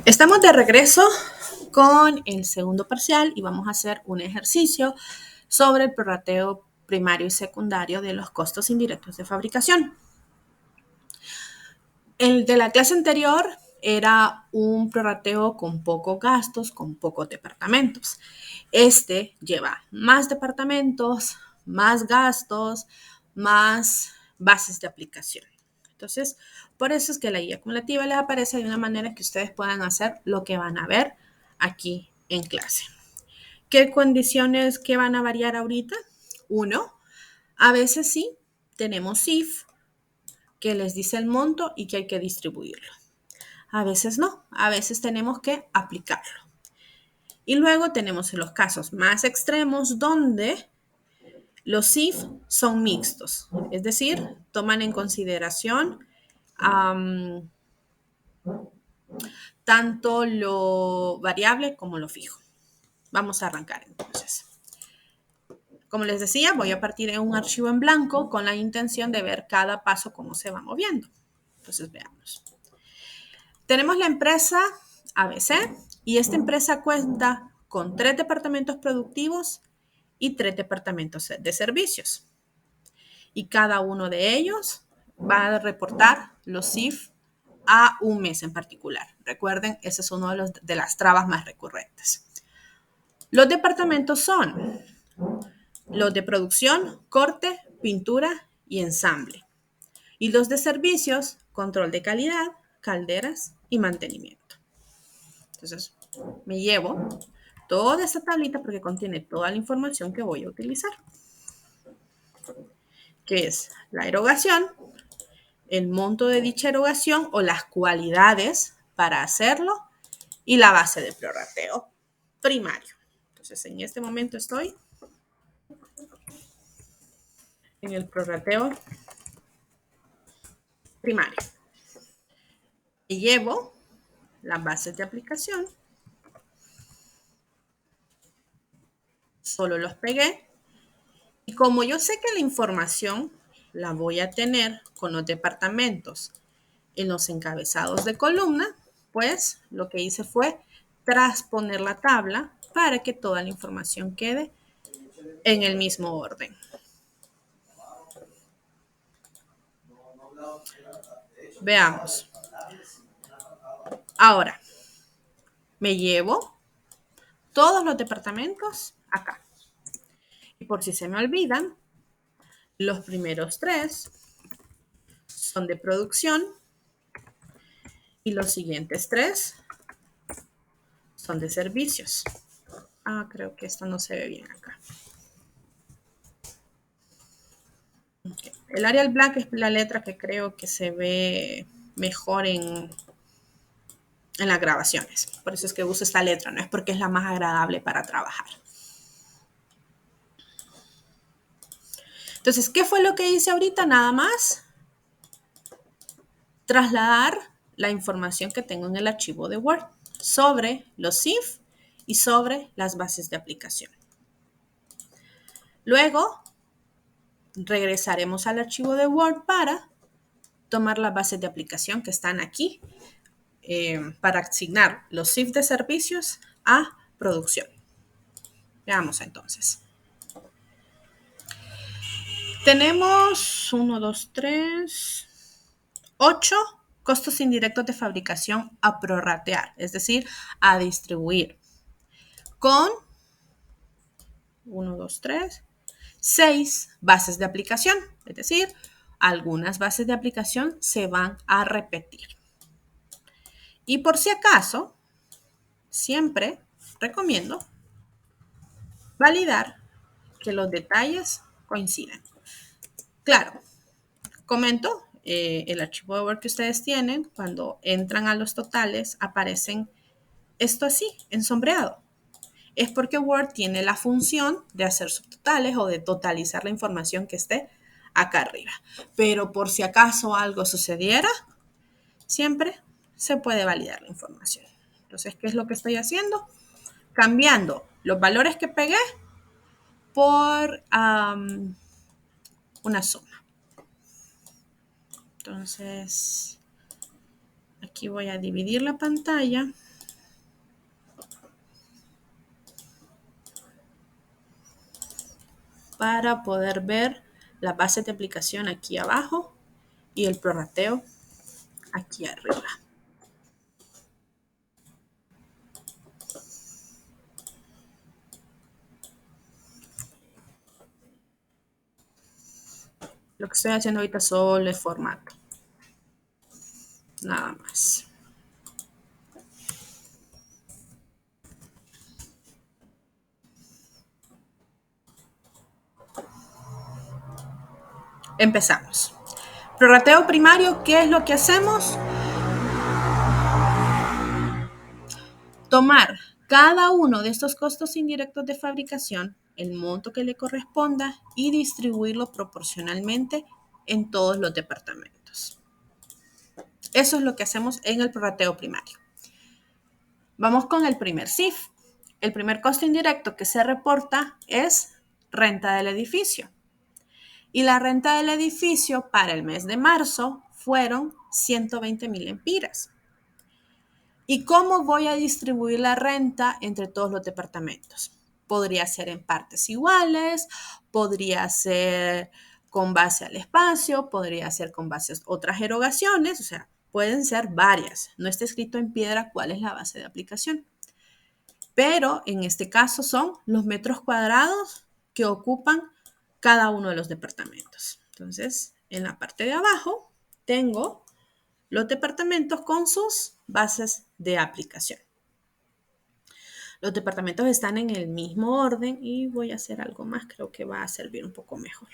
Estamos de regreso con el segundo parcial y vamos a hacer un ejercicio sobre el prorrateo primario y secundario de los costos indirectos de fabricación. El de la clase anterior era un prorrateo con pocos gastos, con pocos departamentos. Este lleva más departamentos, más gastos, más bases de aplicación. Entonces, por eso es que la guía acumulativa les aparece de una manera que ustedes puedan hacer lo que van a ver aquí en clase. ¿Qué condiciones que van a variar ahorita? Uno, a veces sí tenemos IF que les dice el monto y que hay que distribuirlo. A veces no, a veces tenemos que aplicarlo. Y luego tenemos los casos más extremos donde los IF son mixtos, es decir, toman en consideración tanto lo variable como lo fijo. Vamos a arrancar entonces. Como les decía, voy a partir de un archivo en blanco con la intención de ver cada paso cómo se va moviendo. Entonces veamos. Tenemos la empresa ABC y esta empresa cuenta con 3 departamentos productivos y 3 departamentos de servicios. Y cada uno de ellos va a reportar los IF a un mes en particular. Recuerden, ese es uno de las trabas más recurrentes. Los departamentos son los de producción, corte, pintura y ensamble. Y los de servicios, control de calidad, calderas y mantenimiento. Entonces, me llevo toda esta tablita porque contiene toda la información que voy a utilizar, que es la erogación, el monto de dicha erogación o las cualidades para hacerlo y la base de prorrateo primario. Entonces, en este momento estoy en el prorrateo primario. Y llevo las bases de aplicación, solo los pegué. Y como yo sé que la información la voy a tener con los departamentos en los encabezados de columna, pues lo que hice fue transponer la tabla para que toda la información quede en el mismo orden. Veamos. Ahora, me llevo todos los departamentos acá. Y por si se me olvidan, los primeros 3 son de producción y los siguientes 3 son de servicios. Creo que esto no se ve bien acá. Okay. El Arial Black es la letra que creo que se ve mejor en las grabaciones. Por eso es que uso esta letra, no es porque es la más agradable para trabajar. Entonces, ¿qué fue lo que hice ahorita? Nada más trasladar la información que tengo en el archivo de Word sobre los IF y sobre las bases de aplicación. Luego, regresaremos al archivo de Word para tomar las bases de aplicación que están aquí para asignar los IF de servicios a producción. Veamos entonces. Tenemos 1, 2, 3, 8 costos indirectos de fabricación a prorratear, es decir, a distribuir, con 1, 2, 3, 6 bases de aplicación, es decir, algunas bases de aplicación se van a repetir. Y por si acaso, siempre recomiendo validar que los detalles coincidan. Claro, comento, el archivo de Word que ustedes tienen, cuando entran a los totales, aparecen esto así, en sombreado. Es porque Word tiene la función de hacer subtotales o de totalizar la información que esté acá arriba. Pero por si acaso algo sucediera, siempre se puede validar la información. Entonces, ¿qué es lo que estoy haciendo? Cambiando los valores que pegué por una suma. Entonces, aquí voy a dividir la pantalla para poder ver la base de aplicación aquí abajo y el prorrateo aquí arriba. Lo que estoy haciendo ahorita solo es formato. Nada más. Empezamos. Prorrateo primario, ¿qué es lo que hacemos? Tomar cada uno de estos costos indirectos de fabricación, el monto que le corresponda, y distribuirlo proporcionalmente en todos los departamentos. Eso es lo que hacemos en el prorrateo primario. Vamos con el primer CIF. El primer costo indirecto que se reporta es renta del edificio. Y la renta del edificio para el mes de marzo fueron 120,000 lempiras. ¿Y cómo voy a distribuir la renta entre todos los departamentos? Podría ser en partes iguales, podría ser con base al espacio, podría ser con base a otras erogaciones, o sea, pueden ser varias. No está escrito en piedra cuál es la base de aplicación. Pero en este caso son los metros cuadrados que ocupan cada uno de los departamentos. Entonces, en la parte de abajo tengo los departamentos con sus bases de aplicación. Los departamentos están en el mismo orden y voy a hacer algo más, creo que va a servir un poco mejor.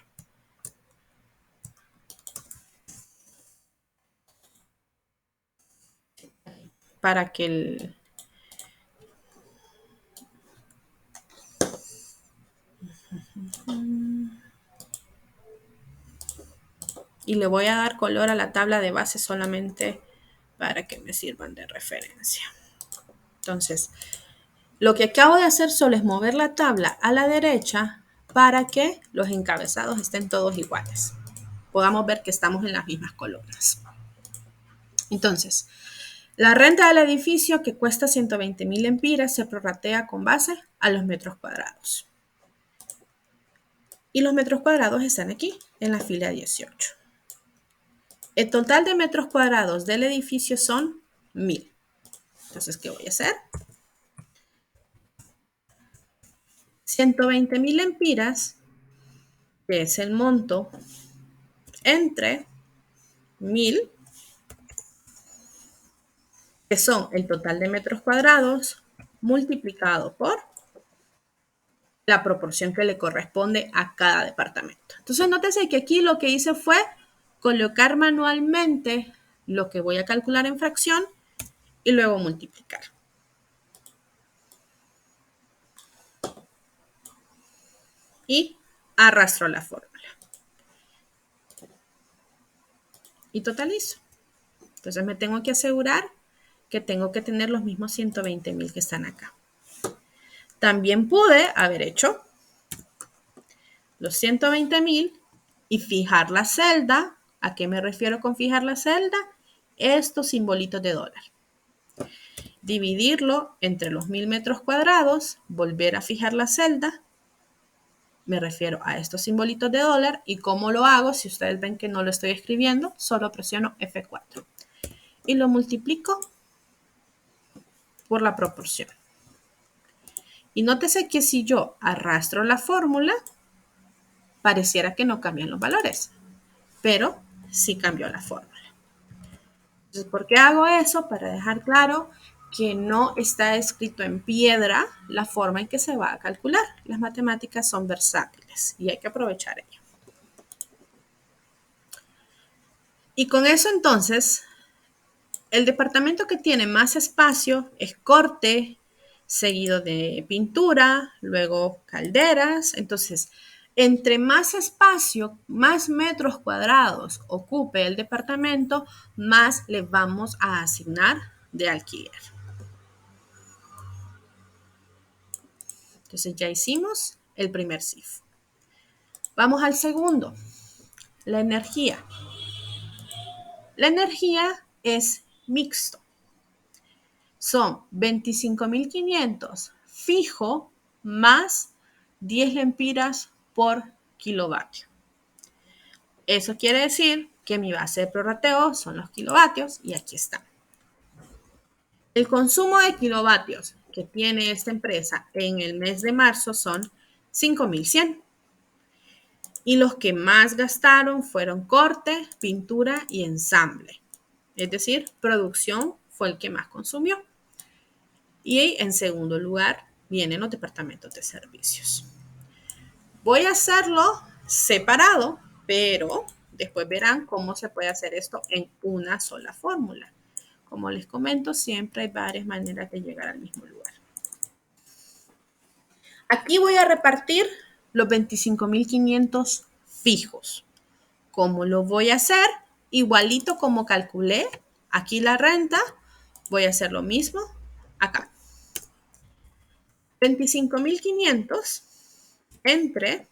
Para que el... Y le voy a dar color a la tabla de base solamente para que me sirvan de referencia. Entonces, lo que acabo de hacer solo es mover la tabla a la derecha para que los encabezados estén todos iguales. Podamos ver que estamos en las mismas columnas. Entonces, la renta del edificio que cuesta 120,000 lempiras se prorratea con base a los metros cuadrados. Y los metros cuadrados están aquí, en la fila 18. El total de metros cuadrados del edificio son 1,000. Entonces, ¿qué voy a hacer? 120,000 lempiras, que es el monto, entre 1,000, que son el total de metros cuadrados, multiplicado por la proporción que le corresponde a cada departamento. Entonces, nótese que aquí lo que hice fue colocar manualmente lo que voy a calcular en fracción y luego multiplicar. Y arrastro la fórmula. Y totalizo. Entonces me tengo que asegurar que tengo que tener los mismos 120,000 que están acá. También pude haber hecho los 120,000 y fijar la celda. ¿A qué me refiero con fijar la celda? Estos simbolitos de dólar. Dividirlo entre los 1,000 metros cuadrados, volver a fijar la celda. Me refiero a estos simbolitos de dólar. ¿Y cómo lo hago? Si ustedes ven que no lo estoy escribiendo, solo presiono F4. Y lo multiplico por la proporción. Y nótese que si yo arrastro la fórmula, pareciera que no cambian los valores, pero sí cambió la fórmula. Entonces, ¿por qué hago eso? Para dejar claro que no está escrito en piedra la forma en que se va a calcular. Las matemáticas son versátiles y hay que aprovechar ello. Y con eso entonces, el departamento que tiene más espacio es corte, seguido de pintura, luego calderas. Entonces, entre más espacio, más metros cuadrados ocupe el departamento, más le vamos a asignar de alquiler. Entonces ya hicimos el primer CIF. Vamos al segundo, la energía. La energía es mixto. Son 25,500 fijo más 10 lempiras por kilovatio. Eso quiere decir que mi base de prorrateo son los kilovatios y aquí están. El consumo de kilovatios que tiene esta empresa en el mes de marzo son 5.100. Y los que más gastaron fueron corte, pintura y ensamble. Es decir, producción fue el que más consumió. Y en segundo lugar vienen los departamentos de servicios. Voy a hacerlo separado, pero después verán cómo se puede hacer esto en una sola fórmula. Como les comento, siempre hay varias maneras de llegar al mismo lugar. Aquí voy a repartir los 25.500 fijos. ¿Cómo lo voy a hacer? Igualito como calculé aquí la renta, voy a hacer lo mismo acá. 25.500 entre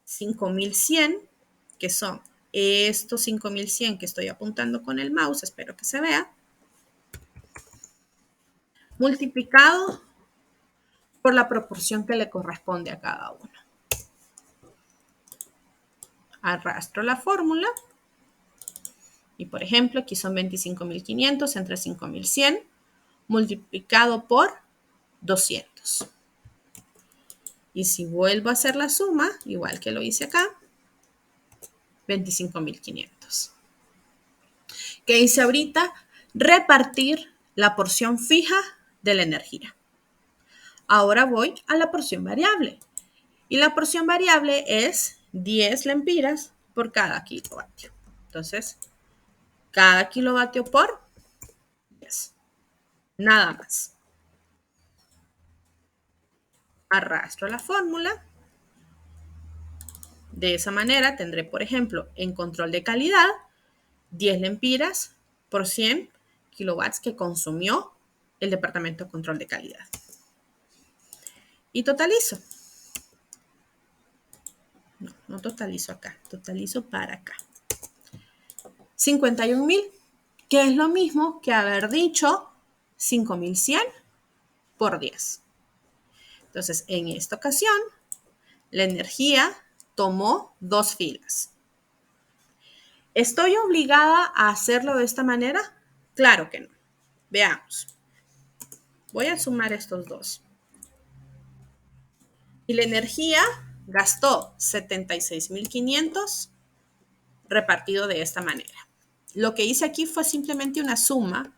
5.100, que son estos 5.100 que estoy apuntando con el mouse, espero que se vea, multiplicado por la proporción que le corresponde a cada uno. Arrastro la fórmula y, por ejemplo, aquí son 25.500 entre 5.100 multiplicado por 200. Y si vuelvo a hacer la suma, igual que lo hice acá, 25.500. ¿Qué hice ahorita? Repartir la porción fija de la energía. Ahora voy a la porción variable. Y la porción variable es 10 lempiras por cada kilovatio. Entonces, cada kilovatio por 10. Nada más. Arrastro la fórmula. De esa manera tendré, por ejemplo, en control de calidad, 10 lempiras por 100 kilowatts que consumió el departamento de control de calidad. Y totalizo. No totalizo acá, totalizo para acá. 51.000, que es lo mismo que haber dicho 5.100 por 10. Entonces, en esta ocasión, la energía tomó 2 filas. ¿Estoy obligada a hacerlo de esta manera? Claro que no. Veamos. Voy a sumar estos dos. Y la energía gastó 76.500 repartido de esta manera. Lo que hice aquí fue simplemente una suma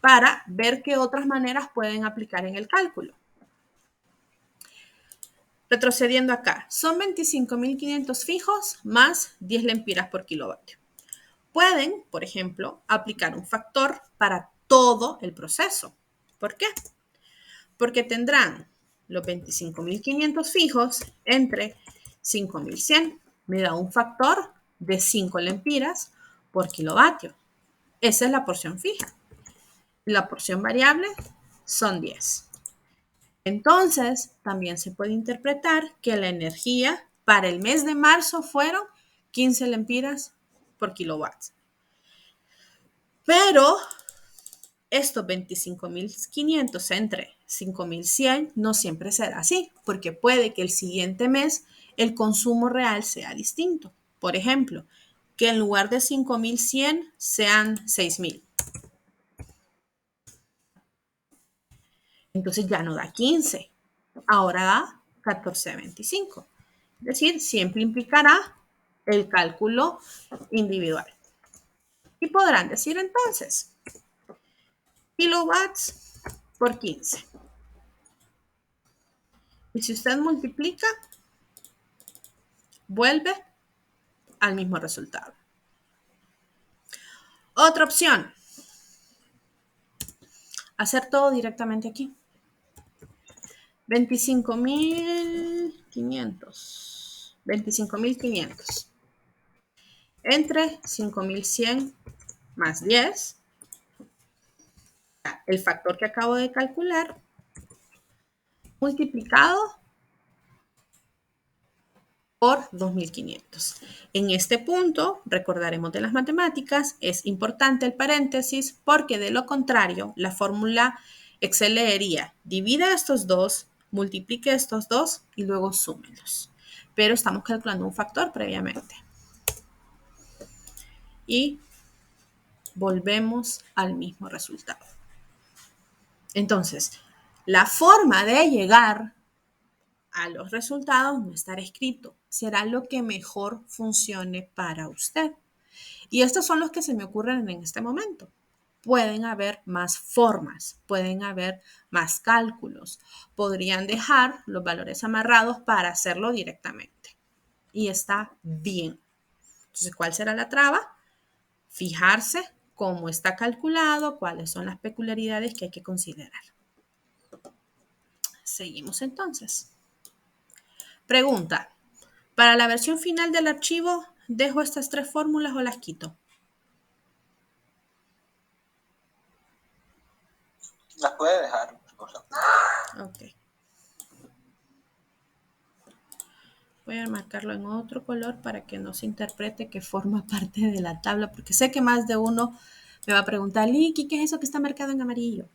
para ver qué otras maneras pueden aplicar en el cálculo. Retrocediendo acá, son 25.500 fijos más 10 lempiras por kilovatio. Pueden, por ejemplo, aplicar un factor para todo el proceso. ¿Por qué? Porque tendrán los 25.500 fijos entre 5.100. Me da un factor de 5 lempiras por kilovatio. Esa es la porción fija. La porción variable son 10. Entonces, también se puede interpretar que la energía para el mes de marzo fueron 15 lempiras por kilowatts. Pero estos 25.500 entre 5.100 no siempre será así, porque puede que el siguiente mes el consumo real sea distinto. Por ejemplo, que en lugar de 5.100 sean 6.000. Entonces ya no da 15, ahora da 14.25. Es decir, siempre implicará el cálculo individual. Y podrán decir entonces, kilowatts por 15. Y si usted multiplica, vuelve al mismo resultado. Otra opción, hacer todo directamente aquí. 25.500 entre 5.100 más 10, el factor que acabo de calcular, multiplicado por 2.500. En este punto, recordaremos de las matemáticas, es importante el paréntesis porque de lo contrario, la fórmula Excel leería, divida estos dos, multiplique estos dos y luego súmelos. pero estamos calculando un factor previamente. Y volvemos al mismo resultado. Entonces, la forma de llegar a los resultados no estará escrito, será lo que mejor funcione para usted. Y estos son los que se me ocurren en este momento. Pueden haber más formas, pueden haber más cálculos. Podrían dejar los valores amarrados para hacerlo directamente. Y está bien. Entonces, ¿cuál será la traba? Fijarse cómo está calculado, cuáles son las peculiaridades que hay que considerar. Seguimos entonces. Pregunta. Para la versión final del archivo, ¿dejo estas 3 fórmulas o las quito? Las puede dejar. Ok. Voy a marcarlo en otro color para que no se interprete que forma parte de la tabla, porque sé que más de uno me va a preguntar, Liki, ¿qué es eso que está marcado en amarillo?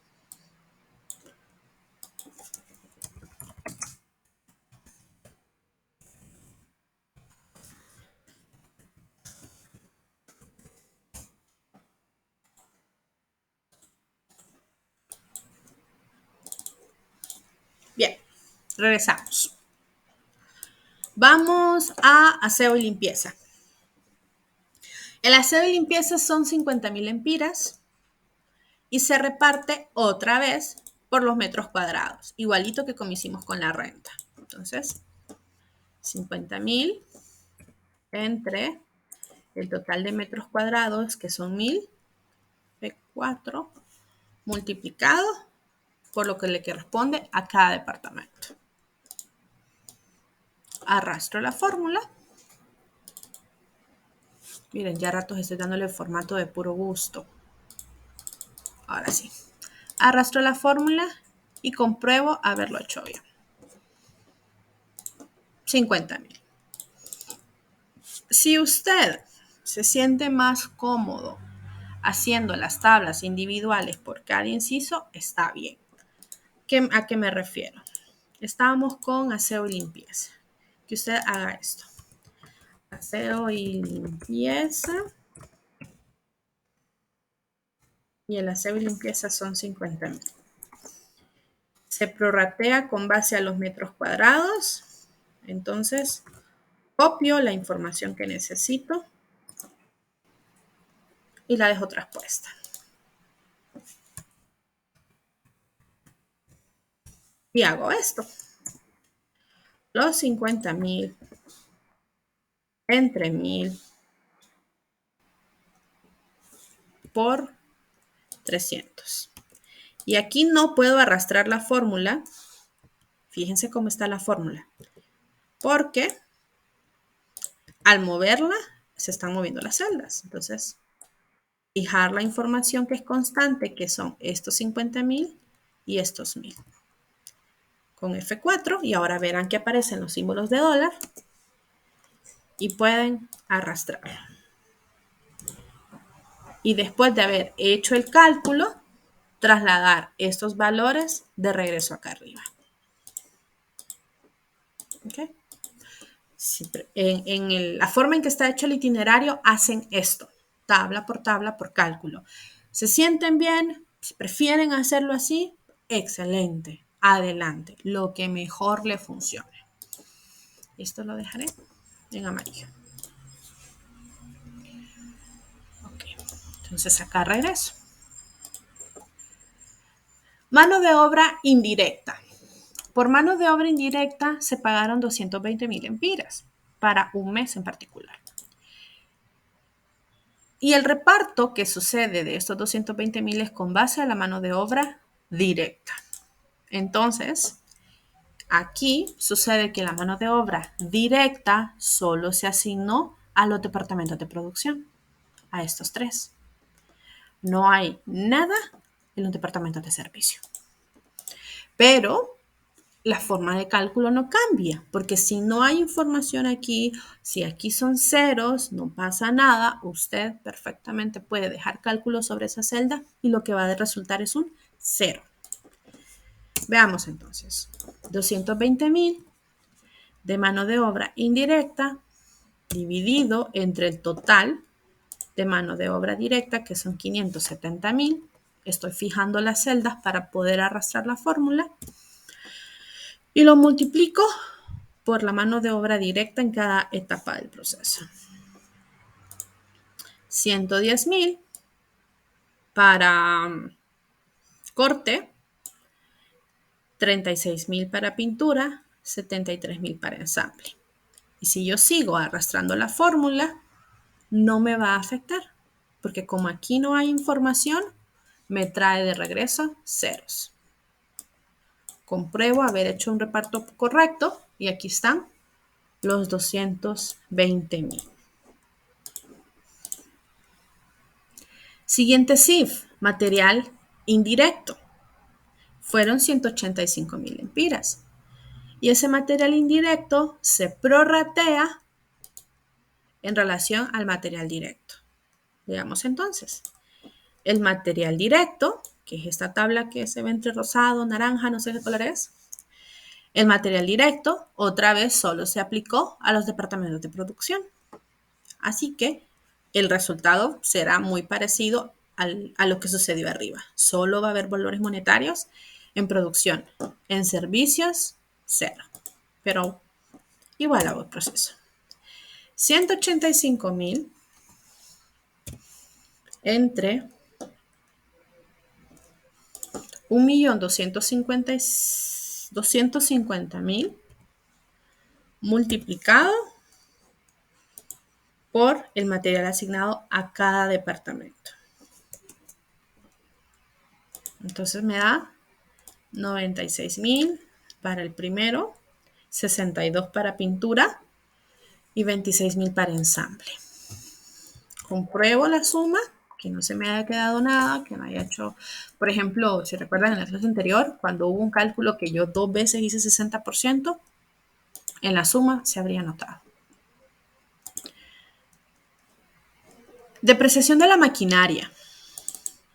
Bien, regresamos. Vamos a aseo y limpieza. El aseo y limpieza son 50.000 empiras y se reparte otra vez por los metros cuadrados, igualito que como hicimos con la renta. Entonces, 50.000 entre el total de metros cuadrados, que son 1000, P4, multiplicado por lo que le corresponde a cada departamento. Arrastro la fórmula. Miren, ya a ratos estoy dándole el formato de puro gusto. Ahora sí. Arrastro la fórmula y compruebo haberlo hecho bien. 50.000. Si usted se siente más cómodo haciendo las tablas individuales por cada inciso, está bien. ¿A qué me refiero? Estábamos con aseo y limpieza. Que usted haga esto. Aseo y limpieza. Y el aseo y limpieza son 50.000. Se prorratea con base a los metros cuadrados. Entonces, copio la información que necesito y la dejo traspuesta. Y hago esto. Los 50.000 entre 1000 por 300. Y aquí no puedo arrastrar la fórmula. Fíjense cómo está la fórmula. Porque al moverla, se están moviendo las celdas. Entonces, fijar la información que es constante, que son estos 50.000 y estos 1000. Con F4, y ahora verán que aparecen los símbolos de dólar y pueden arrastrar. Y después de haber hecho el cálculo, trasladar estos valores de regreso acá arriba. ¿Okay? La forma en que está hecho el itinerario, hacen esto, tabla por cálculo. ¿Se sienten bien? Si prefieren hacerlo así, excelente, adelante, lo que mejor le funcione. Esto lo dejaré en amarillo. Ok, entonces acá regreso. Mano de obra indirecta. Por mano de obra indirecta se pagaron 220.000 empiras para un mes en particular. Y el reparto que sucede de estos 220.000 es con base a la mano de obra directa. Entonces, aquí sucede que la mano de obra directa solo se asignó a los departamentos de producción, a estos 3. No hay nada en los departamentos de servicio. Pero la forma de cálculo no cambia, porque si no hay información aquí, si aquí son ceros, no pasa nada, usted perfectamente puede dejar cálculo sobre esa celda y lo que va a resultar es un 0. Veamos entonces, 220.000 de mano de obra indirecta dividido entre el total de mano de obra directa, que son 570,000. Estoy fijando las celdas para poder arrastrar la fórmula. Y lo multiplico por la mano de obra directa en cada etapa del proceso. 110,000 para corte, 36,000 para pintura, 73,000 para ensamble. Y si yo sigo arrastrando la fórmula, no me va a afectar, porque como aquí no hay información, me trae de regreso ceros. Compruebo haber hecho un reparto correcto y aquí están los 220,000. Siguiente CIF, material indirecto. Fueron 185,000 lempiras. Y ese material indirecto se prorratea en relación al material directo. Veamos entonces. El material directo, que es esta tabla que se ve entre rosado, naranja, no sé qué color es. El material directo, otra vez, solo se aplicó a los departamentos de producción. Así que el resultado será muy parecido a lo que sucedió arriba. Solo va a haber valores monetarios en producción. En servicios, cero. Pero igual hago el proceso. 185,000 entre 1.250.000 multiplicado por el material asignado a cada departamento. Entonces me da 96,000 para el primero, 62 para pintura y 26,000 para ensamble. Compruebo la suma, que no se me haya quedado nada, que no haya hecho, por ejemplo, si recuerdan en la clase anterior, cuando hubo un cálculo que yo 2 veces hice 60%, en la suma se habría notado. Depreciación de la maquinaria.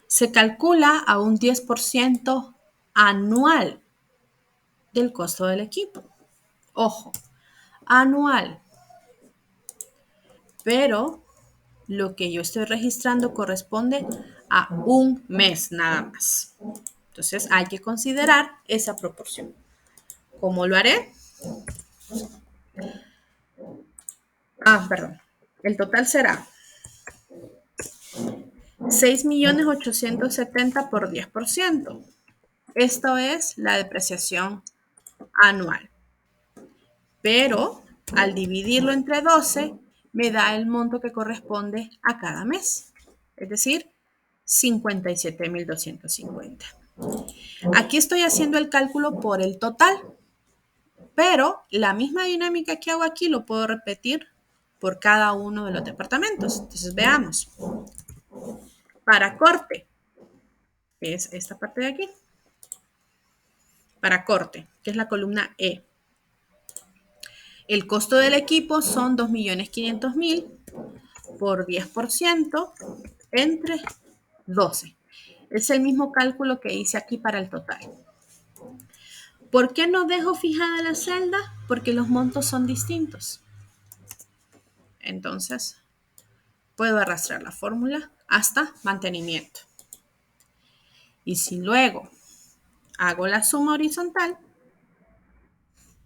Se calcula a un 10% anual del costo del equipo. Ojo, anual. Pero lo que yo estoy registrando corresponde a un mes nada más. Entonces hay que considerar esa proporción. ¿Cómo lo haré? Perdón. El total será 6.870.000 por 10%. Esto es la depreciación anual. Pero al dividirlo entre 12, me da el monto que corresponde a cada mes. Es decir, 57.250. Aquí estoy haciendo el cálculo por el total, pero la misma dinámica que hago aquí lo puedo repetir por cada uno de los departamentos. Entonces veamos. Para corte, que es esta parte de aquí. Para corte, que es la columna E. El costo del equipo son 2.500.000 por 10% entre 12. Es el mismo cálculo que hice aquí para el total. ¿Por qué no dejo fijada la celda? Porque los montos son distintos. Entonces, puedo arrastrar la fórmula hasta mantenimiento. Y si luego hago la suma horizontal,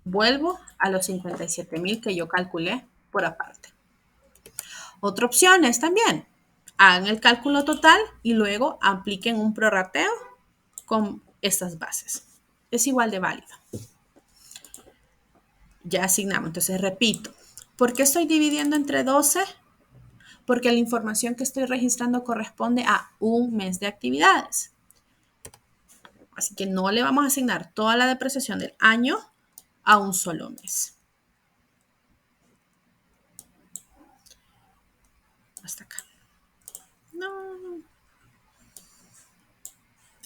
vuelvo a los 57,000 que yo calculé por aparte. Otra opción es también, hagan el cálculo total y luego apliquen un prorrateo con estas bases. Es igual de válido. Ya asignamos. Entonces, repito. ¿Por qué estoy dividiendo entre 12? Porque la información que estoy registrando corresponde a un mes de actividades. Así que no le vamos a asignar toda la depreciación del año a un solo mes. Hasta acá. No.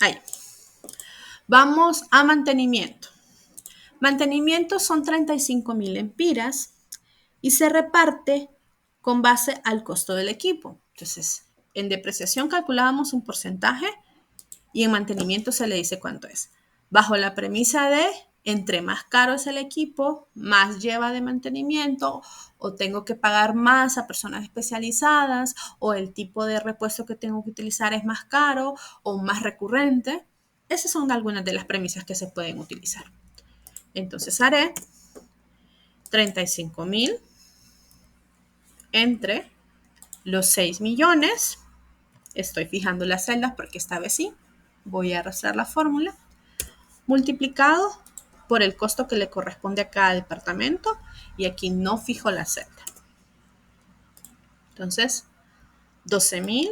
Ahí. Vamos a mantenimiento. Mantenimiento son 35,000 lempiras y se reparte con base al costo del equipo. Entonces, en depreciación calculábamos un porcentaje y en mantenimiento se le dice cuánto es. Bajo la premisa de Entre más caro es el equipo, más lleva de mantenimiento o tengo que pagar más a personas especializadas o el tipo de repuesto que tengo que utilizar es más caro o más recurrente. Esas son algunas de las premisas que se pueden utilizar. Entonces haré 35,000 entre los 6 millones. Estoy fijando las celdas porque esta vez sí. Voy a arrastrar la fórmula. Multiplicado por el costo que le corresponde a cada departamento. Y aquí no fijo la celda. Entonces, 12,000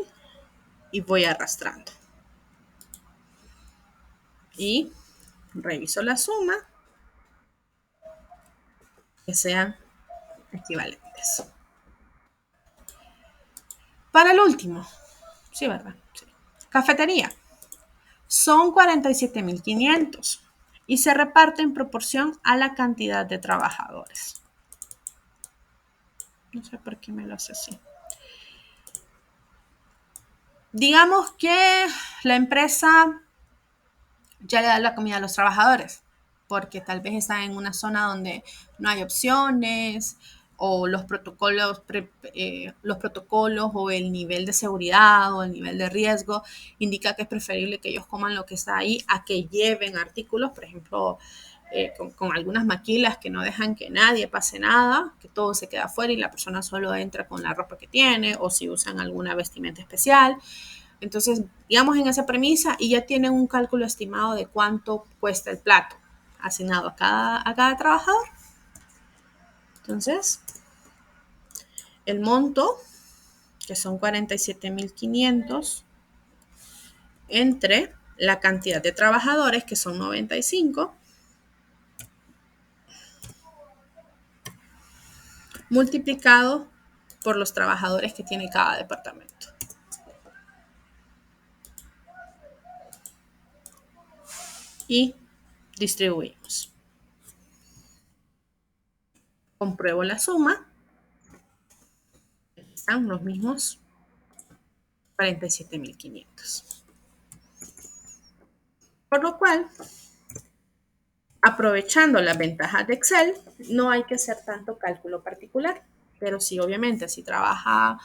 y voy arrastrando. Y reviso la suma. Que sean equivalentes. Para el último. Sí, ¿verdad? Sí. Cafetería. Son 47,500 y se reparte en proporción a la cantidad de trabajadores. No sé por qué me lo hace así. Digamos que la empresa ya le da la comida a los trabajadores, porque tal vez están en una zona donde no hay opciones o los protocolos o el nivel de seguridad o el nivel de riesgo indica que es preferible que ellos coman lo que está ahí a que lleven artículos, por ejemplo, con algunas maquilas que no dejan que nadie pase nada, que todo se queda afuera y la persona solo entra con la ropa que tiene o si usan alguna vestimenta especial. Entonces, digamos en esa premisa y ya tienen un cálculo estimado de cuánto cuesta el plato asignado a cada trabajador. Entonces, el monto, que son 47,500, entre la cantidad de trabajadores, que son 95, multiplicado por los trabajadores que tiene cada departamento. Y distribuimos. Compruebo la suma. Están los mismos 47,500. Por lo cual, aprovechando las ventajas de Excel, no hay que hacer tanto cálculo particular. Pero sí, obviamente, si trabaja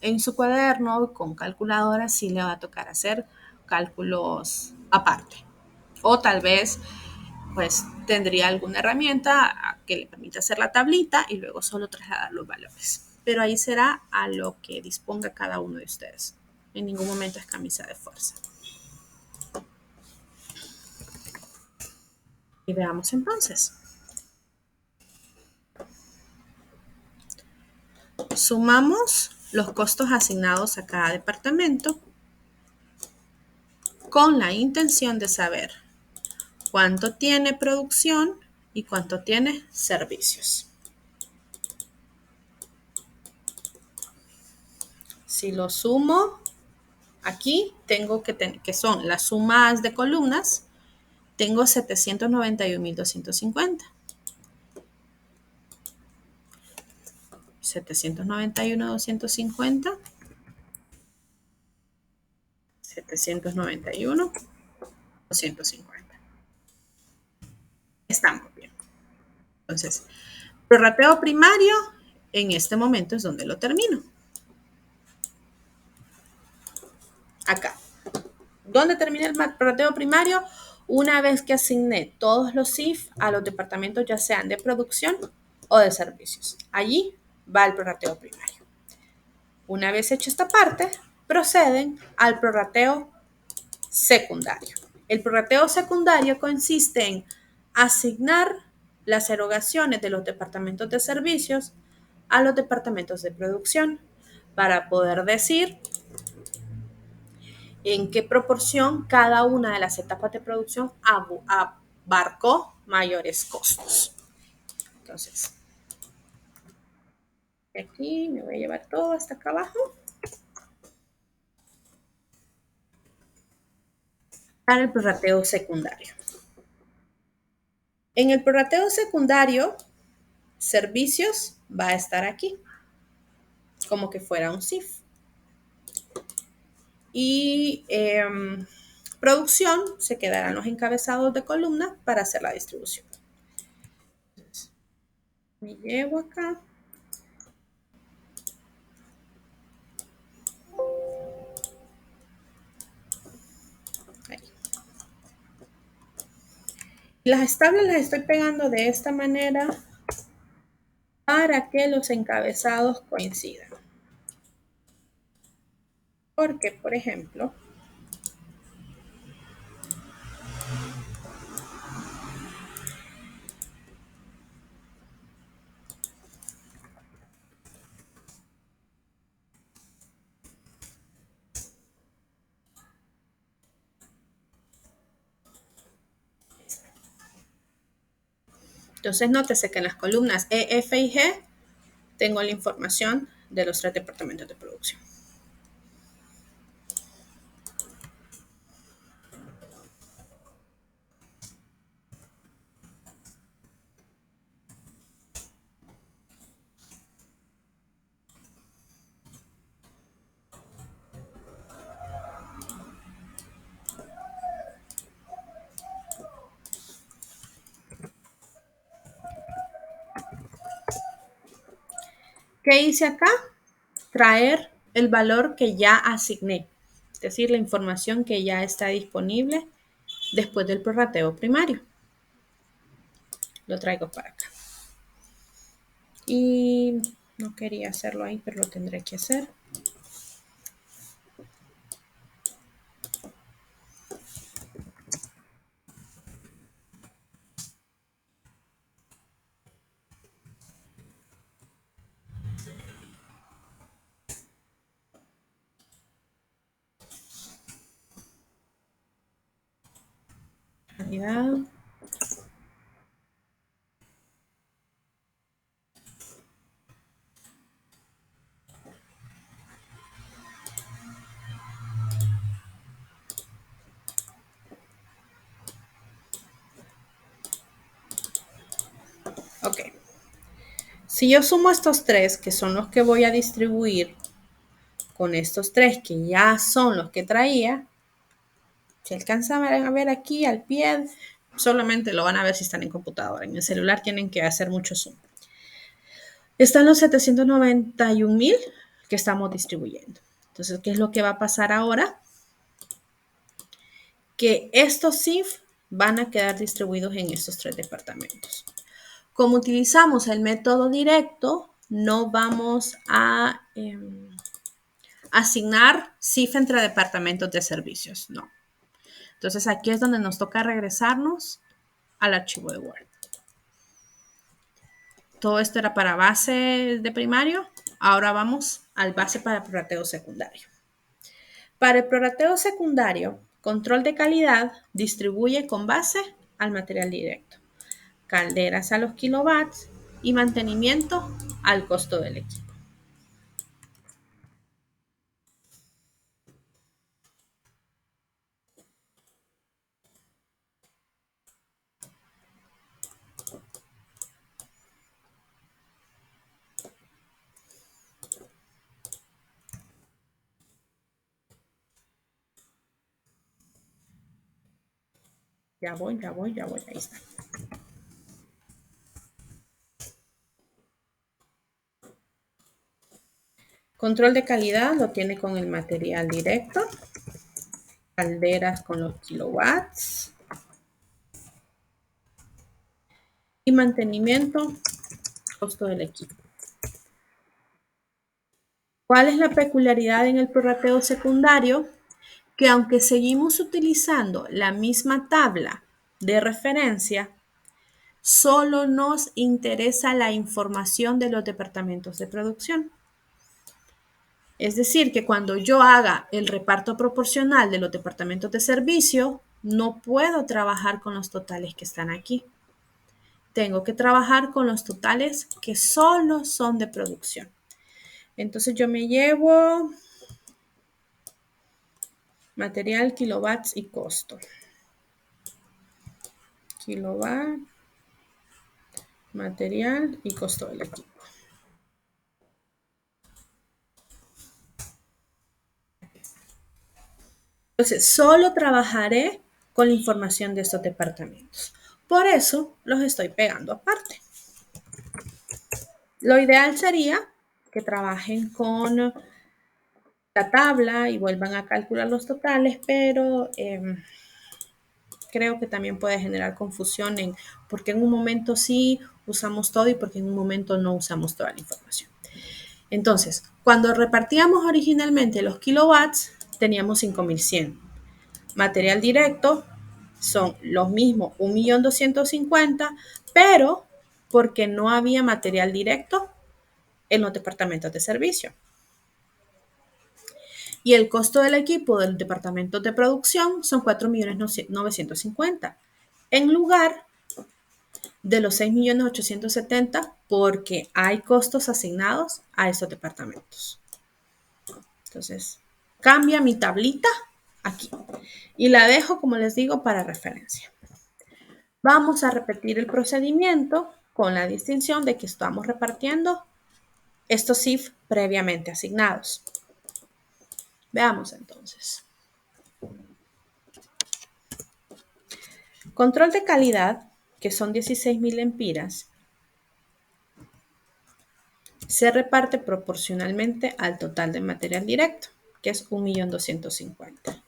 en su cuaderno con calculadora, sí le va a tocar hacer cálculos aparte. O tal vez, pues, tendría alguna herramienta que le permita hacer la tablita y luego solo trasladar los valores. Pero ahí será a lo que disponga cada uno de ustedes. En ningún momento es camisa de fuerza. Y veamos entonces. Sumamos los costos asignados a cada departamento con la intención de saber cuánto tiene producción y cuánto tiene servicios. Si lo sumo, aquí tengo que son las sumas de columnas, tengo 791,250. 791,250. 791,250. Estamos bien. Entonces, prorrateo primario, en este momento es donde lo termino. Acá. ¿Dónde termina el prorrateo primario? Una vez que asigné todos los CIF a los departamentos, ya sean de producción o de servicios. Allí va el prorrateo primario. Una vez hecho esta parte, proceden al prorrateo secundario. El prorrateo secundario consiste en asignar las erogaciones de los departamentos de servicios a los departamentos de producción para poder decir en qué proporción cada una de las etapas de producción abarcó mayores costos. Entonces, aquí me voy a llevar todo hasta acá abajo. Para el prorrateo secundario. En el prorrateo secundario, servicios va a estar aquí, como que fuera un CIF. Y Producción se quedarán los encabezados de columna para hacer la distribución. Entonces, me llevo acá. Ahí. Las tablas las estoy pegando de esta manera para que los encabezados coincidan. Porque, por ejemplo, entonces nótese que en las columnas E, F y G tengo la información de los 3 departamentos de producción. ¿Qué hice acá? Traer el valor que ya asigné, es decir, la información que ya está disponible después del prorrateo primario. Lo traigo para acá. Y no quería hacerlo ahí, pero lo tendré que hacer. Calidad. Ok. Si yo sumo estos 3, que son los que voy a distribuir, con estos 3 que ya son los que traía, si alcanzan a ver aquí al pie, solamente lo van a ver si están en computadora. En el celular tienen que hacer mucho zoom. Están los 791,000 que estamos distribuyendo. Entonces, ¿qué es lo que va a pasar ahora? Que estos CIF van a quedar distribuidos en estos 3 departamentos. Como utilizamos el método directo, no vamos a asignar CIF entre departamentos de servicios, no. Entonces aquí es donde nos toca regresarnos al archivo de Word. Todo esto era para base de primario. Ahora vamos al base para prorrateo secundario. Para el prorrateo secundario, control de calidad distribuye con base al material directo, calderas a los kilowatts y mantenimiento al costo del equipo. Ya voy, ahí está. Control de calidad lo tiene con el material directo, calderas con los kilowatts y mantenimiento, costo del equipo. ¿Cuál es la peculiaridad en el prorrateo secundario? Que aunque seguimos utilizando la misma tabla de referencia, solo nos interesa la información de los departamentos de producción. Es decir, que cuando yo haga el reparto proporcional de los departamentos de servicio, no puedo trabajar con los totales que están aquí. Tengo que trabajar con los totales que solo son de producción. Entonces yo me llevo material, kilowatts y costo. Kilowatt, material y costo del equipo. Entonces, solo trabajaré con la información de estos departamentos. Por eso los estoy pegando aparte. Lo ideal sería que trabajen con la tabla y vuelvan a calcular los totales, pero creo que también puede generar confusión en porque en un momento sí usamos todo y porque en un momento no usamos toda la información. Entonces, cuando repartíamos originalmente los kilowatts, teníamos 5100. Material directo son los mismos, 1.250.000, pero porque no había material directo en los departamentos de servicio. Y el costo del equipo del departamento de producción son 4.950.000 en lugar de los 6.870.000 porque hay costos asignados a estos departamentos. Entonces, cambia mi tablita aquí y la dejo, como les digo, para referencia. Vamos a repetir el procedimiento con la distinción de que estamos repartiendo estos CIF previamente asignados. Veamos entonces. Control de calidad, que son 16.000 lempiras, se reparte proporcionalmente al total de material directo, que es 1.250.000.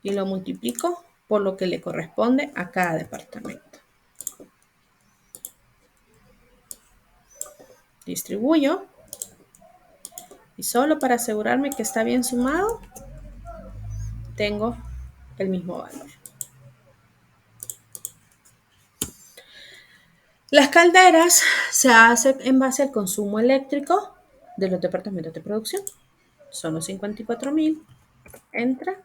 Y lo multiplico por lo que le corresponde a cada departamento. Distribuyo. Y solo para asegurarme que está bien sumado, tengo el mismo valor. Las calderas se hacen en base al consumo eléctrico de los departamentos de producción. Son los 54.000 entre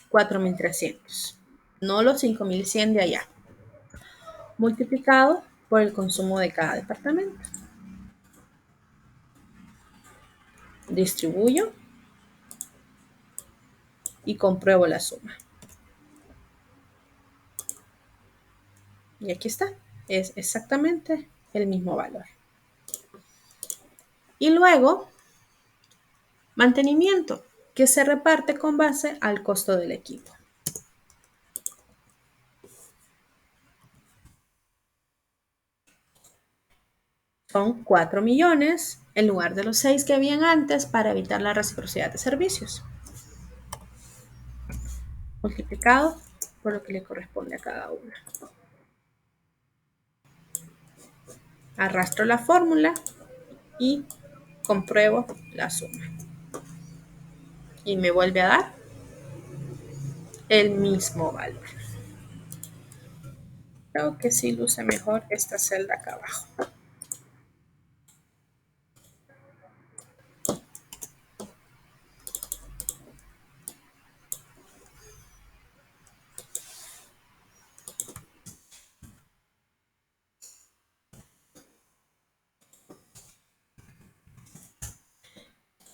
4.300, no los 5.100 de allá, multiplicado por el consumo de cada departamento. Distribuyo y compruebo la suma. Y aquí está, es exactamente el mismo valor. Y luego, mantenimiento, que se reparte con base al costo del equipo. Son 4 millones en lugar de los 6 que habían antes para evitar la reciprocidad de servicios. Multiplicado por lo que le corresponde a cada una. Arrastro la fórmula y compruebo la suma. Y me vuelve a dar el mismo valor. Creo que sí luce mejor esta celda acá abajo.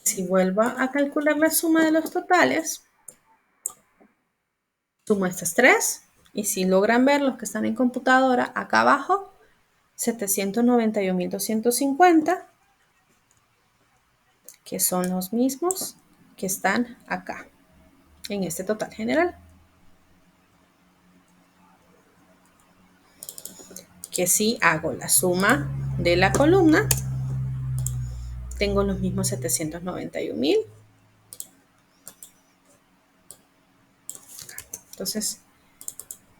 Si vuelvo a calcular la suma de los totales, sumo estas tres y si logran ver los que están en computadora, acá abajo, 791.250, que son los mismos que están acá, en este total general. Que si hago la suma de la columna, tengo los mismos 791.000. Entonces,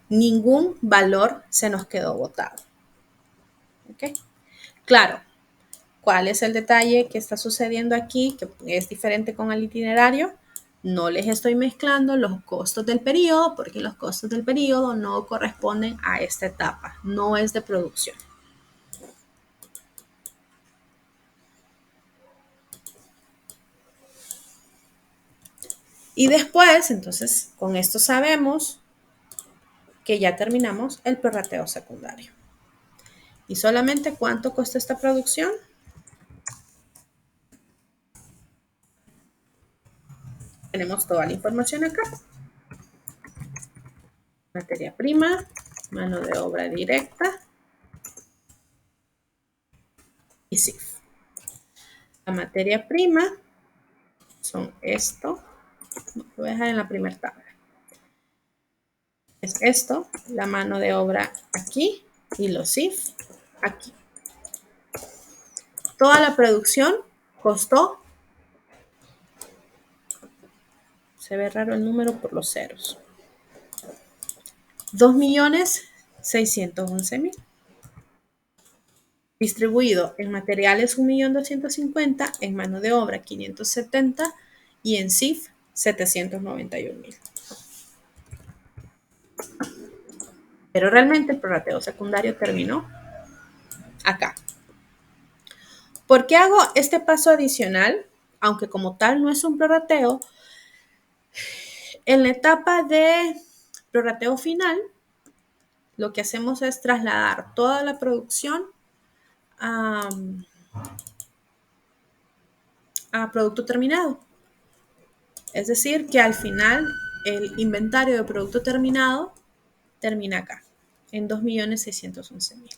ningún valor se nos quedó botado. ¿Ok? Claro, ¿cuál es el detalle que está sucediendo aquí? Que es diferente con el itinerario. No les estoy mezclando los costos del periodo porque los costos del periodo no corresponden a esta etapa. No es de producción. Y después, entonces, con esto sabemos que ya terminamos el prorrateo secundario. ¿Y solamente cuánto cuesta esta producción? Tenemos toda la información acá. Materia prima, mano de obra directa y CIF. La materia prima son esto Lo voy a dejar en la primera tabla. Es esto, la mano de obra aquí y los IF aquí. Toda la producción costó, se ve raro el número por los ceros, 2.611.000. Distribuido en materiales 1.250.000, en mano de obra 570 y en CIF 791.000. Pero realmente el prorrateo secundario terminó acá. ¿Por qué hago este paso adicional? Aunque como tal no es un prorrateo, en la etapa de prorrateo final, lo que hacemos es trasladar toda la producción a producto terminado. Es decir, que al final el inventario de producto terminado termina acá, en 2.611.000.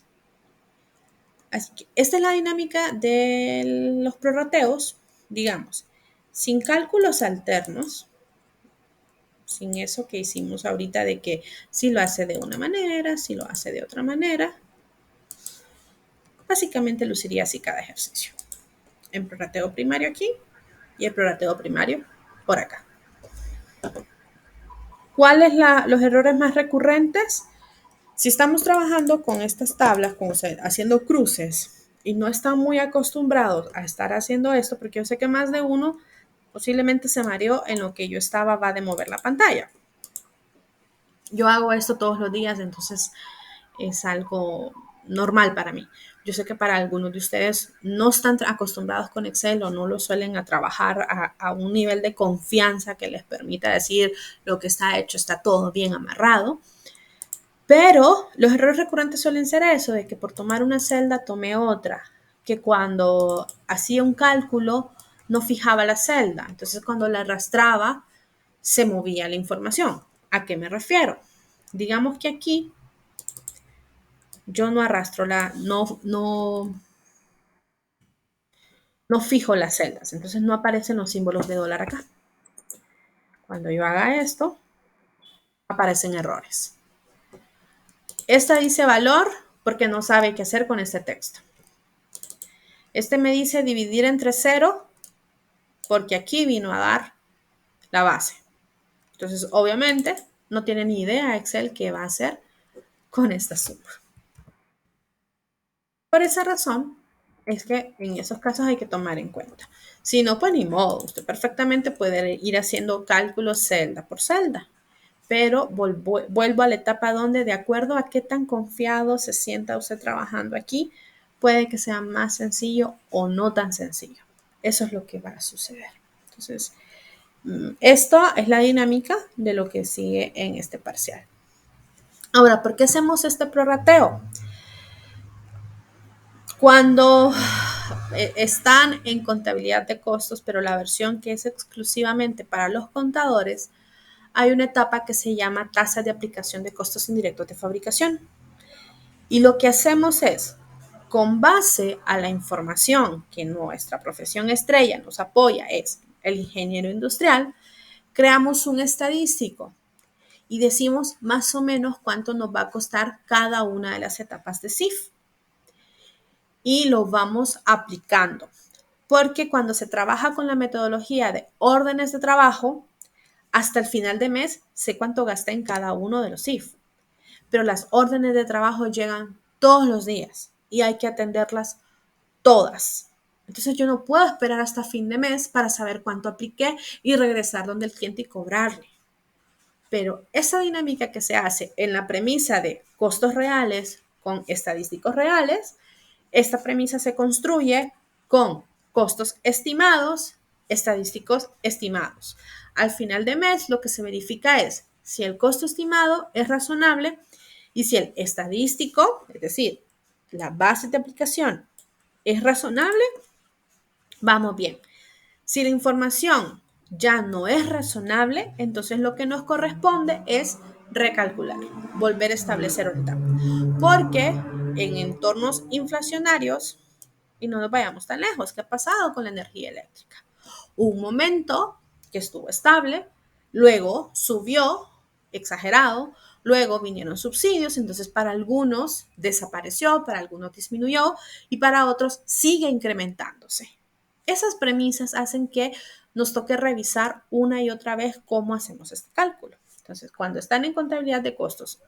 Así que esta es la dinámica de los prorrateos, digamos, sin cálculos alternos, sin eso que hicimos ahorita de que si lo hace de una manera, si lo hace de otra manera. Básicamente luciría así cada ejercicio. En prorrateo primario aquí y el prorrateo primario por acá. ¿Cuáles los errores más recurrentes? Si estamos trabajando con estas tablas, haciendo cruces, y no están muy acostumbrados a estar haciendo esto, porque yo sé que más de uno posiblemente se mareó en lo que yo va de mover la pantalla. Yo hago esto todos los días, entonces es algo normal para mí. Yo sé que para algunos de ustedes no están acostumbrados con Excel o no lo suelen a trabajar a un nivel de confianza que les permita decir lo que está hecho está todo bien amarrado. Pero los errores recurrentes suelen ser eso, de que por tomar una celda tomé otra, que cuando hacía un cálculo no fijaba la celda, entonces cuando la arrastraba se movía la información. ¿A qué me refiero? Digamos que aquí yo no arrastro no fijo las celdas, entonces no aparecen los símbolos de dólar acá. Cuando yo haga esto, aparecen errores. Esta dice valor porque no sabe qué hacer con este texto. Este me dice dividir entre 0 porque aquí vino a dar la base. Entonces, obviamente, no tiene ni idea Excel qué va a hacer con esta suma. Por esa razón, es que en esos casos hay que tomar en cuenta. Si no, pues ni modo. Usted perfectamente puede ir haciendo cálculos celda por celda. Pero vuelvo a la etapa donde, de acuerdo a qué tan confiado se sienta usted trabajando aquí, puede que sea más sencillo o no tan sencillo. Eso es lo que va a suceder. Entonces, esto es la dinámica de lo que sigue en este parcial. Ahora, ¿por qué hacemos este prorrateo? Cuando están en contabilidad de costos, pero la versión que es exclusivamente para los contadores, hay una etapa que se llama tasa de aplicación de costos indirectos de fabricación. Y lo que hacemos es, con base a la información que nuestra profesión estrella nos apoya, es el ingeniero industrial, creamos un estadístico y decimos más o menos cuánto nos va a costar cada una de las etapas de CIF. Y lo vamos aplicando. Porque cuando se trabaja con la metodología de órdenes de trabajo, hasta el final de mes sé cuánto gasté en cada uno de los CIF. Pero las órdenes de trabajo llegan todos los días y hay que atenderlas todas. Entonces yo no puedo esperar hasta fin de mes para saber cuánto apliqué y regresar donde el cliente y cobrarle. Pero esa dinámica que se hace en la premisa de costos reales con estadísticos reales, esta premisa se construye con costos estimados, estadísticos estimados. Al final de mes, lo que se verifica es si el costo estimado es razonable y si el estadístico, es decir, la base de aplicación, es razonable, vamos bien. Si la información ya no es razonable, entonces lo que nos corresponde es recalcular, volver a establecer una etapa. Porque en entornos inflacionarios, y no nos vayamos tan lejos, ¿qué ha pasado con la energía eléctrica? Hubo un momento que estuvo estable, luego subió, exagerado, luego vinieron subsidios, entonces para algunos desapareció, para algunos disminuyó y para otros sigue incrementándose. Esas premisas hacen que nos toque revisar una y otra vez cómo hacemos este cálculo. Entonces, cuando están en contabilidad de costos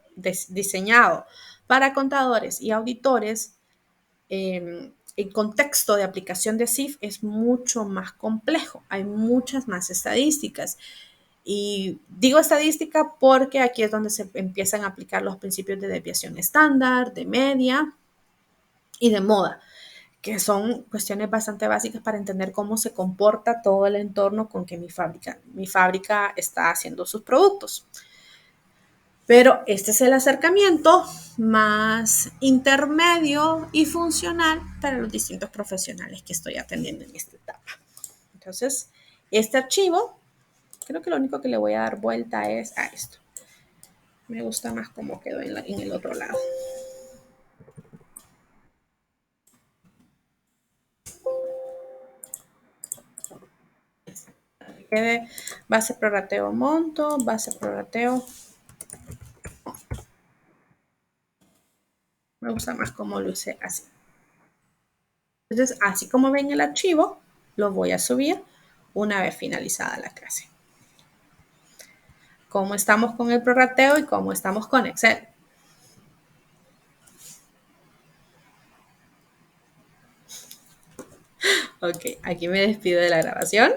diseñado para contadores y auditores, el contexto de aplicación de CIF es mucho más complejo, hay muchas más estadísticas. Y digo estadística porque aquí es donde se empiezan a aplicar los principios de desviación estándar, de media y de moda, que son cuestiones bastante básicas para entender cómo se comporta todo el entorno con que mi fábrica está haciendo sus productos. Pero este es el acercamiento más intermedio y funcional para los distintos profesionales que estoy atendiendo en esta etapa. Entonces, este archivo, creo que lo único que le voy a dar vuelta es a esto. Me gusta más cómo quedó en el otro lado. Quede base prorrateo monto, base prorrateo. Me gusta más cómo luce así. Entonces, así como ven el archivo, lo voy a subir una vez finalizada la clase. Cómo estamos con el prorrateo y cómo estamos con Excel. Ok, aquí me despido de la grabación.